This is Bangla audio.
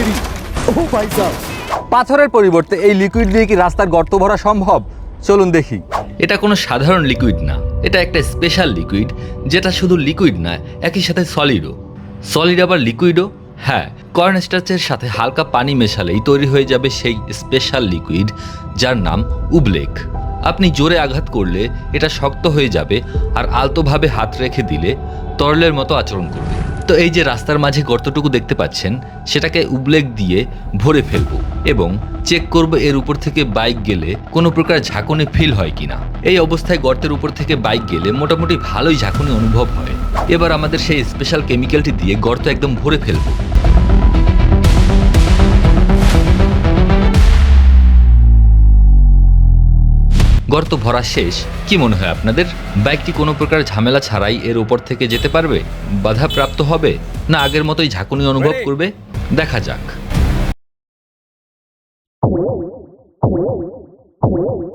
তৈরি। ও ভাই সাহেব, পাথরের পরিবর্তে এই লিকুইড দিয়ে কি রাস্তার গর্ত ভরা সম্ভব? চলুন দেখি। এটা কোনো সাধারণ লিকুইড না, এটা একটা স্পেশাল লিকুইড, যেটা শুধু লিকুইড না, একই সাথে সলিডও। সলিড আবার লিকুইডও। হ্যাঁ, কর্ন স্টার্চের সাথে হালকা পানি মেশালেই তৈরি হয়ে যাবে সেই স্পেশাল লিকুইড, যার নাম উবলেক। আপনি জোরে আঘাত করলে এটা শক্ত হয়ে যাবে, আর আলতোভাবে হাত রেখে দিলে তরলের মতো আচরণ করবে। তো এই যে রাস্তার মাঝে গর্তটুকু দেখতে পাচ্ছেন, সেটাকে উবলেক দিয়ে ভরে ফেলবো এবং চেক করব এর উপর থেকে বাইক গেলে কোনো প্রকার ঝাঁকুনি ফিল হয় কিনা। এই অবস্থায় গর্তের উপর থেকে বাইক গেলে মোটামুটি ভালোই ঝাঁকুনি অনুভব হয়। এবার আমাদের সেই স্পেশাল কেমিক্যালটি দিয়ে গর্ত একদম ভরে ফেলবো। গর্ত ভরা শেষ। কি মনে হয় আপনাদের, বাইকটি কোনো প্রকার ঝামেলা ছাড়াই এর উপর থেকে যেতে পারবে? বাধাপ্রাপ্ত হবে, না আগের মতোই ঝাঁকুনি অনুভব করবে? দেখা যাক।